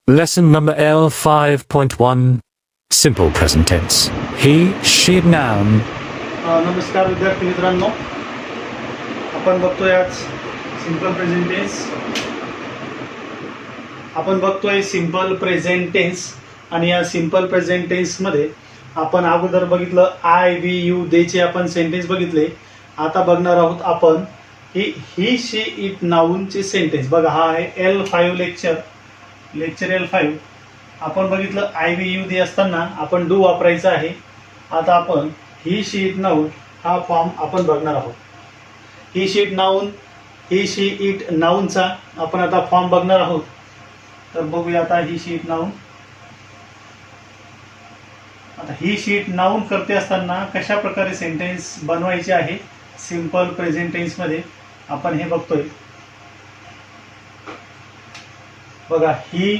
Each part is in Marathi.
Lesson number L5.1 Simple present tense. He, she, noun. नमस्कार विद्यार्थी मित्रांनो, आपण बघतोय आज सिंपल प्रेझेंट टेन्स. आपण बघतोय सिंपल प्रेझेंट टेन्स आणि या सिंपल प्रेझेंट टेन्स मध्ये आपण अगोदर बघितलं आय वी यू दे चे आपण सेंटेन्स बघितले. आता बघणार आहोत आपण ही शी इट नाउनचे सेंटेन्स. बघा, हा आहे L5 लेक्चर L5. आपण बघितलं आय वी यू दे असताना आपण डू वापरायचा आहे. आता आपण ही शी इट नाउन हा फॉर्म आपण बघणार आहोत. He she it noun, he she it नाउनचा आपण आता फॉर्म बघणार आहोत. तर बघूया आता ही शी इट नाउन. आता ही शी इट नाउन करते असताना कशा प्रकारे सेंटेन्स बनवायचे आहे सिंपल प्रेझेंट टेन्स मध्ये आपण हे बघतोय. बघा, ही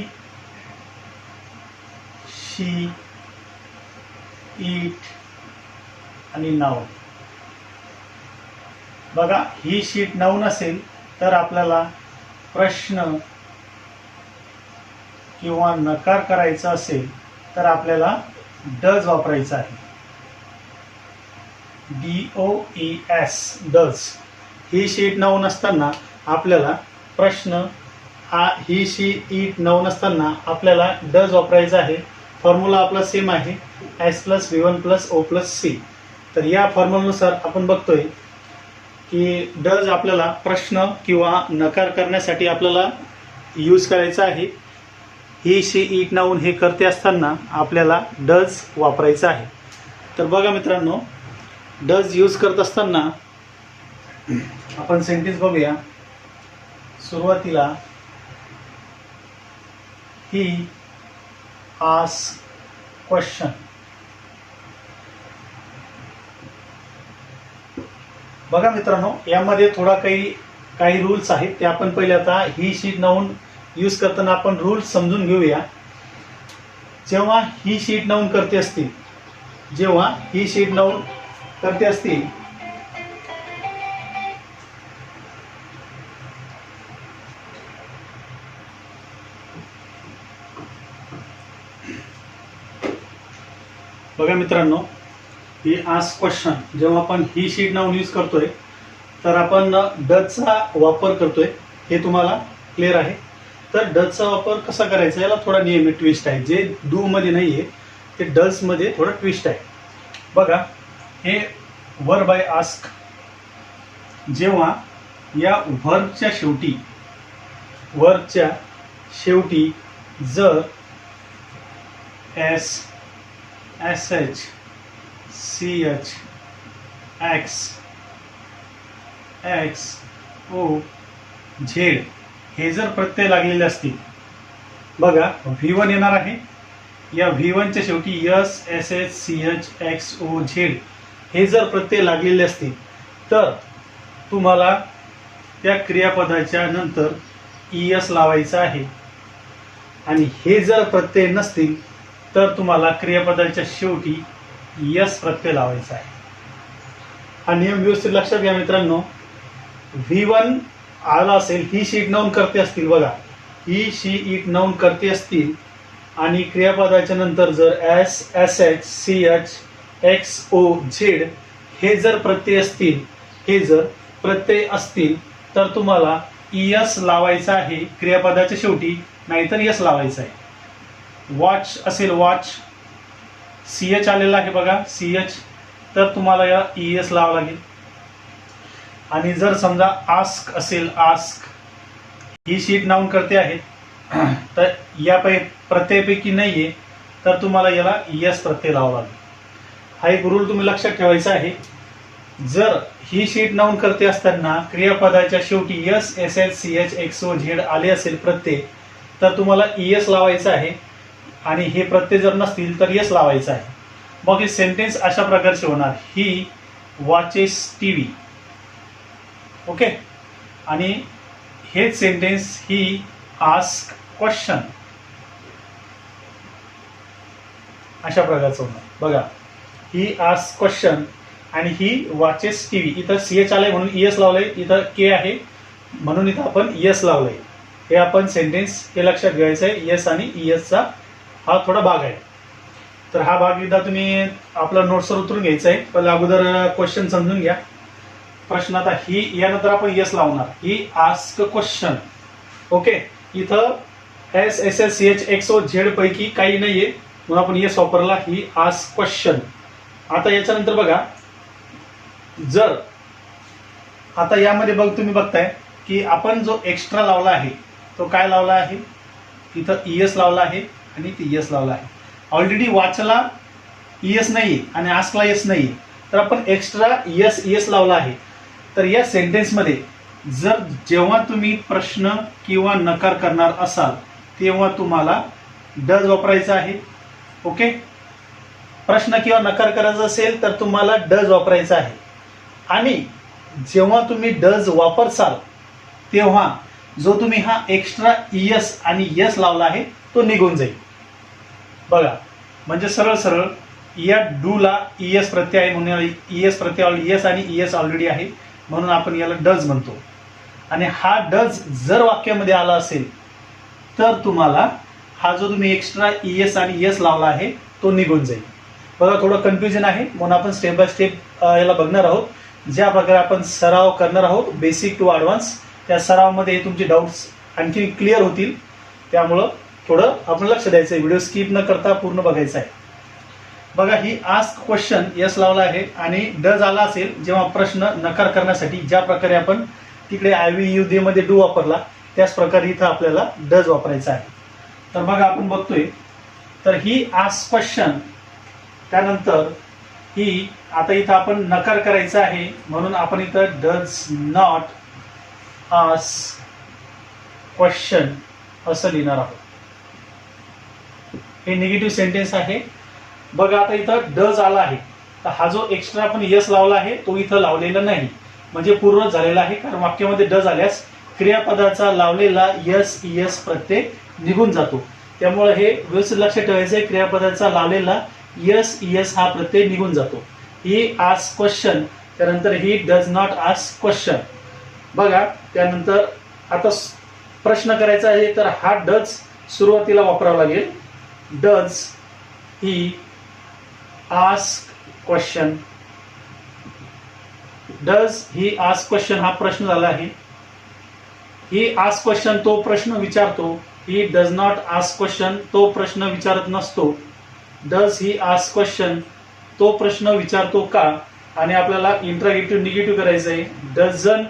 शी इट आणि नाउन. बघा, ही शी इट नाउन असेल तर आपल्याला प्रश्न किंवा नकार करायचा असेल तर आपल्याला डज वापरायचा आहे. DOES does. He she it noun असताना आपल्याला प्रश्न, ही शी इट नाउन असताना आपल्याला डज वापरायचा आहे. फॉर्म्युला आपला सेम आहे S+V1+O+C. तर या फॉर्म्युलानुसार आपण बघतोय की डज आपल्याला प्रश्न किंवा नकार करण्यासाठी आपल्याला यूज करायचा आहे. ही शी इट नाउन हे करते असताना आपल्याला डज वापरायचा आहे. तर बघा मित्रांनो, डज यूज करत असताना आपण सेंटेन्स बघूया. सुरुवातीला ही आस्क क्वेश्चन. बघा मित्रांनो, यामध्ये थोडा काही रूल्स आहेत ते आपण पहिले आता ही शी इट नाउन यूज करताना आपण रूल्स समजून घेऊया. जेव्हा ही शी इट नाउन करते असतील, बघा मित्रांनो, ही आस्क क्वेश्चन जेव्हा आपण he she it noun use करतोय तर आपण डजचा वापर करतोय. हे तुम्हाला क्लिअर आहे. तर डजचा वापर कसा करायचा याला थोडा नियमित ट्विस्ट आहे. जे डू मध्ये नाही आहे ते डज मध्ये थोडा ट्विस्ट आहे. बघा, हे वर्ब बाय आस्क. जेव्हा या वर्बच्या शेवटी जर S, SH, CH, X, O, Z हे जर प्रत्यय लागलेले असतील, बघा V1 येणार आहे. या V1च्या शेवटी S, SH, CH, X, O, Z हे जर प्रत्यय लागलेले असतील तर तुम्हाला त्या क्रियापदाच्या नंतर ES लावायचा आहे. आणि हे जर प्रत्यय नसतील तर तुम्हाला क्रियापदाच्या शेवटी यस प्रत्यय लावायचा आहे. हा नियम व्यवस्थित लक्षात घ्या मित्रांनो. V1 आला असेल, ही शी इट नाउन करते असतील, बघा ही शी इट नाउन करते असतील आणि क्रियापदाच्या नंतर जर S, SH, CH, X, O, Z हे जर प्रत्यय असतील तर तुम्हाला ES लावायचा आहे क्रियापदाच्या शेवटी, नाहीतर यस लावायचा आहे. वॉच असेल, वॉच CH आलेला आहे, बघा CH, तर तुम्हाला या ES लावावं लागेल. आणि जर समजा आस्क असेल, ask he she it noun करते आहे तर या प्रत्ययापैकी नाहीये तर तुम्हाला याला ES प्रत्यय लावावा लागेल. हा एक रूल तुम्ही लक्षात ठेवायचा आहे. जर ही शी इट नाउन करते असताना क्रियापदाच्या शेवटी S, SH, CH, X, O, Z आले असेल प्रत्यय तर तुम्हाला ES लावायचा आहे. आणि हे प्रत्यय जर नसतील तर यस लावायचं आहे. मग हे सेंटेन्स अशा प्रकारचे होणार. ही वॉचेस TV. ओके. आणि हेच सेंटेन्स ही आस्क क्वेश्चन अशा प्रकारचं होणार. बघा, ही आस्क क्वेश्चन आणि ही वॉचेस TV. इथं CH आलंय म्हणून ES लावलंय, इथं K आहे म्हणून इथं आपण ES लावलंय. हे आपण सेंटेन्स हे लक्षात घ्यायचं आहे. येस आणि ईएसचा हा थोडा भाग आहे. तर हा भाग एकदा तुम्ही आपला नोट्सवर उतरून घ्यायचा आहे. पण अगोदर क्वेश्चन समजून घ्या. प्रश्न आता ही यानंतर आपण येस लावणार. ही आस्क क्वेश्चन. ओके, इथं SSCHXOZ पैकी काही नाहीये म्हणून आपण येस वापरला. ही आस्क क्वेश्चन. आता याच्यानंतर बघा, जर आता यामध्ये तुम्ही बघताय की आपण जो एक्स्ट्रा लावला आहे तो काय लावला आहे, इथं ईएस लावला आहे आणि ती येस लावला आहे. ऑलरेडी वाचला ईएस नाही आणि आस्कला येस नाही, तर आपण एक्स्ट्रा येस लावला आहे. तर या सेंटेन्समध्ये जर जेव्हा तुम्ही प्रश्न किंवा नकार करणार असाल तेव्हा तुम्हाला डज वापरायचा आहे. ओके, प्रश्न किंवा नकार करायचा असेल तर तुम्हाला डज वापरायचा आहे. आणि जेव्हा तुम्ही डज वापरसाल तेव्हा जो तुम्ही हा एक्स्ट्रा ईएस आणि येस लावला आहे तो निघून जाईल. बघा, म्हणजे सरळ सरळ या डूला ईएस प्रत्यय आहे म्हणून ईएस प्रत्यय ईएस आणि ईएस ऑलरेडी आहे म्हणून आपण याला डज म्हणतो. आणि हा डज जर वाक्यामध्ये आला असेल तर तुम्हाला हा जो तुम्ही एक्स्ट्रा ईएस आणि येस लावला आहे तो निघून जाईल. बघा, थोडं कन्फ्युजन आहे म्हणून आपण स्टेप बाय स्टेप याला बघणार आहोत. ज्या प्रकारे आपण सराव करणार आहोत बेसिक टू ॲडव्हान्स, त्या सरावामध्ये तुमचे डाऊट्स आणखी क्लिअर होतील. त्यामुळं थोडं आपण लक्ष द्यायचं आहे. व्हिडिओ स्किप न करता पूर्ण बघायचा आहे. बघा, ही आस्क क्वेश्चन येस लावला आहे आणि डज आला असेल जेव्हा प्रश्न नकार करण्यासाठी ज्या प्रकारे आपण तिकडे IVU मध्ये डू वापरला त्याच प्रकारे इथं आपल्याला डज वापरायचा आहे. तर बघा, आपण बघतोय तर ही आस्क क्वेश्चन, त्यानंतर ही आता इथं आपण नकार करायचा आहे म्हणून आपण इथं डज नॉट आस्क क्वेश्चन असं लिहिणार आहोत. हे निगेटिव्ह सेंटेन्स आहे. बघा, आता इथं डज आला आहे तर हा जो एक्स्ट्रा आपण येस लावला आहे तो इथं लावलेला नाही, म्हणजे पूर्ण झालेला आहे. कारण वाक्यामध्ये डज आल्यास क्रियापदाचा लावलेला यस ईएस प्रत्यय निघून जातो. त्यामुळे हे व्यवस्थित लक्षात ठेवायचं आहे. क्रियापदाचा लावलेला यस ईएस हा प्रत्यय निघून जातो. ही आस्क क्वेश्चन, त्यानंतर ही डज नॉट आस्क क्वेश्चन. बघा, त्यानंतर आता प्रश्न करायचा आहे तर हा डज सुरुवातीला वापरावा लागेल. Does he ask question. Does he ask question हा प्रश्न झाला आहे. ही आस्क क्वेश्चन तो प्रश्न विचारतो. ही डज नॉट आस्क क्वेश्चन तो प्रश्न विचारत नसतो. डज ही आस्क क्वेश्चन तो प्रश्न विचारतो का, आणि आपल्याला इंट्रागेटिव्ह निगेटिव्ह करायचं आहे. डझंट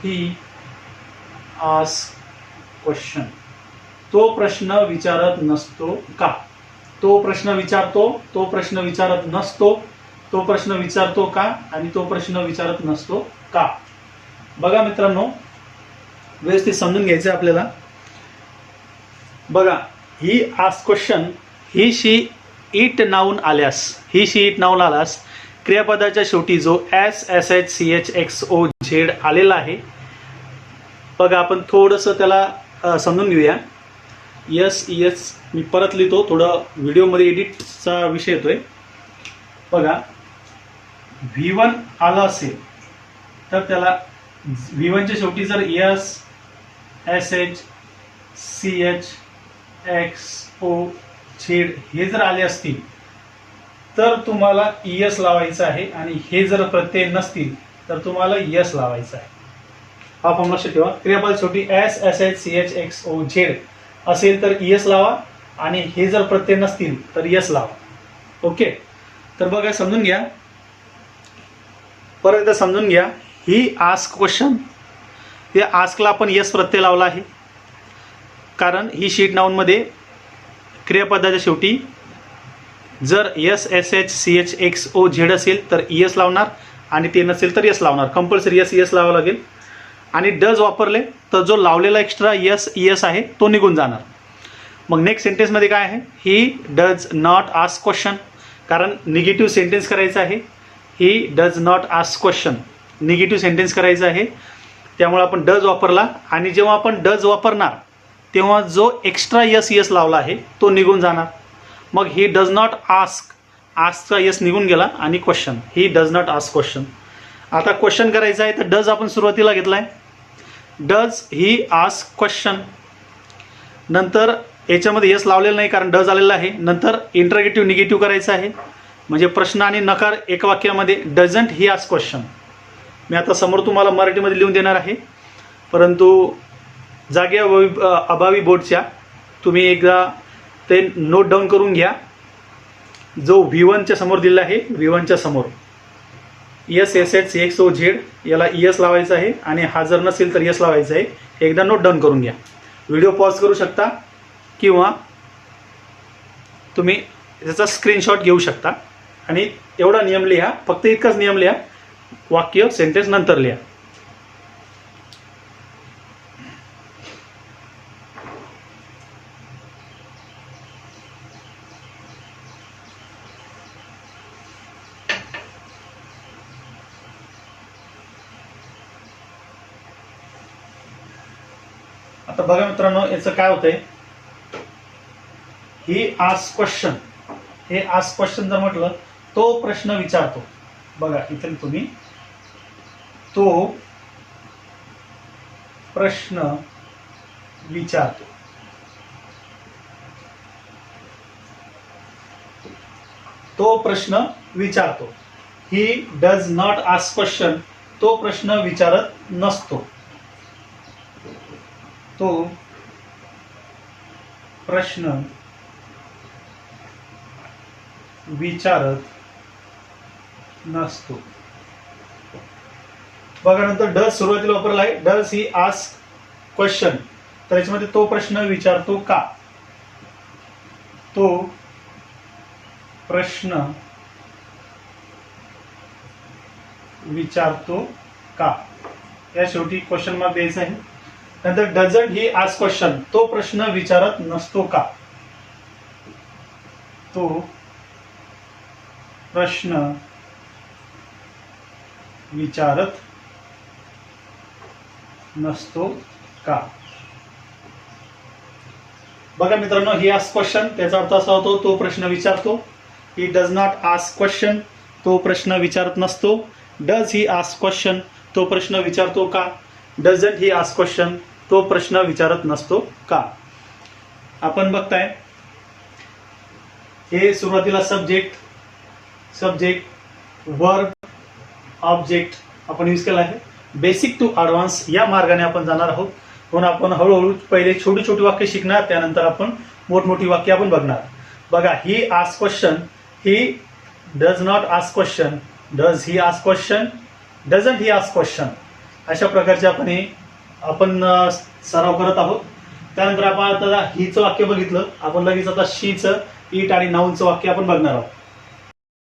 ही आस्क क्वेश्चन तो प्रश्न विचारत नसतो का. तो प्रश्न विचारतो, तो प्रश्न विचारत नसतो, तो प्रश्न विचारतो का आणि तो प्रश्न विचारत नसतो का. बघा मित्रांनो, व्यवस्थित समजून घ्यायचं आपल्याला. बघा, he ask question he she it noun आल्यास, ही शी इट नाऊन आल्यास क्रियापदाच्या शेवटी जो SSCHXOZ आलेला आहे. बघा, आपण थोडंसं त्याला समजून घेऊया. यस ईएस मी परत लिहितो, थोडं व्हिडिओमध्ये एडिटचा विषय येतोय. बघा, V1 आलं असेल तर त्याला V1च्या शेवटी जर SSCHXOZ हे जर आले असतील तर तुम्हाला ईएस लावायचं आहे, आणि हे जर प्रत्यय नसतील तर तुम्हाला यस लावायचं आहे. हा फॉर्म लक्षात ठेवा. क्रियापद शेवटी SSCHXOZ असेल तर ईएस लावा, आणि हे जर प्रत्यय नसतील तर यस लावा. ओके, तर बघा, समजून घ्या, परत एकदा समजून घ्या. ही आस्क क्वेश्चन, या आस्कला आपण यस प्रत्यय लावला आहे कारण ही शीट नाऊनमध्ये क्रियापदाच्या शेवटी जर SSCHXOZ असेल तर ईएस लावणार, आणि ते नसेल तर यस लावणार. कंपल्सरी यस लावावं लागेल. आणि डज वापरले तर जो लावलेला एक्स्ट्रा ईएस आहे तो निघून जाणार. मग नेक्स्ट सेंटेन्समध्ये काय आहे, ही डज नॉट आस्क क्वेश्चन, कारण निगेटिव्ह सेंटेन्स करायचं आहे. ही does not ask question negative sentence करायचं आहे, त्यामुळे आपण डज वापरला. आणि जेव्हा आपण डज वापरणार तेव्हा जो एक्स्ट्रा यस लावला आहे तो निघून जाणार. मग ही डज नॉट आस्क, आस्कचा यस निघून गेला, आणि question, he does not ask question. आता क्वेश्चन करायचं आहे तर डज आपण सुरुवातीला घेतला आहे. Does he ask question. नंतर याच्यामध्ये यस लावलेलं नाही कारण डज आलेलं आहे. नंतर इंटरगेटिव्ह निगेटिव्ह करायचं आहे, म्हणजे प्रश्न आणि नकार एका वाक्यामध्ये. Doesn't he ask question. मी आता समोर तुम्हाला मराठीमध्ये लिहून देणार आहे, परंतु जागे अभावी बोर्डच्या तुम्ही एकदा ते नोट डाऊन करून घ्या. जो V1च्या समोर दिलेला आहे, V1च्या समोर ESSHXOZ याला ES लावायचं आहे आणि हा जर नसेल तर ES लावायचं आहे. एकदा नोट डाऊन करून घ्या. व्हिडिओ पॉज करू शकता किंवा तुम्ही त्याचा स्क्रीनशॉट घेऊ शकता आणि एवढा नियम लिहा. फक्त इतकाच नियम लिहा, वाक्य सेंटेन्स नंतर लिहा. आता बघा मित्रांनो, याचं काय होतंय, ही आस्क क्वेश्चन. हे आस्क क्वेश्चन जर म्हटलं, तो प्रश्न विचारतो. बघा इथे तुम्ही तो प्रश्न विचारतो. तो प्रश्न विचारतो. ही डज नॉट आस्क क्वेश्चन. तो प्रश्न विचारत नसतो. तो प्रश्न विचारत नसतो. बघा नंतर डज सुरुवातीला वापरला आहे. डज ही आस्क क्वेश्चन, तर याच्यामध्ये तो प्रश्न विचारतो का. तो प्रश्न विचारतो का, या शेवटी क्वेश्चन मार्क द्यायचा आहे. नंतर डझंट ही आस्क क्वेश्चन. तो प्रश्न विचारत नसतो का. तो प्रश्न विचारत नसतो का. बघा मित्रांनो, ही आस्क क्वेश्चन, त्याचा अर्थ असा होतो तो प्रश्न विचारतो. ही डज नॉट आस्क क्वेश्चन. तो प्रश्न विचारत नसतो. Does he ask question. तो प्रश्न विचारतो का. Doesn't he ask question. तो प्रश्न विचारत नसतो का. आपण बघताय हे सुरुवातीला सब्जेक्ट वर्ब ऑब्जेक्ट आपण यूज केला आहे. बेसिक टू ॲडव्हान्स या मार्गाने आपण जाणार आहोत. म्हणून आपण हळूहळू पहिले छोटी छोटी वाक्य शिकणार, त्यानंतर आपण मोठमोठी वाक्य आपण बघणार. बघा, he ask question. He does not ask question. Does he ask question. Doesn't he ask question. अशा प्रकारचे आपण सराव करत आहोत. त्यानंतर आपण आता हिचं वाक्य बघितलं, आपण लगेच आता शीचं, इट आणि नाऊनचं वाक्य आपण बघणार आहोत.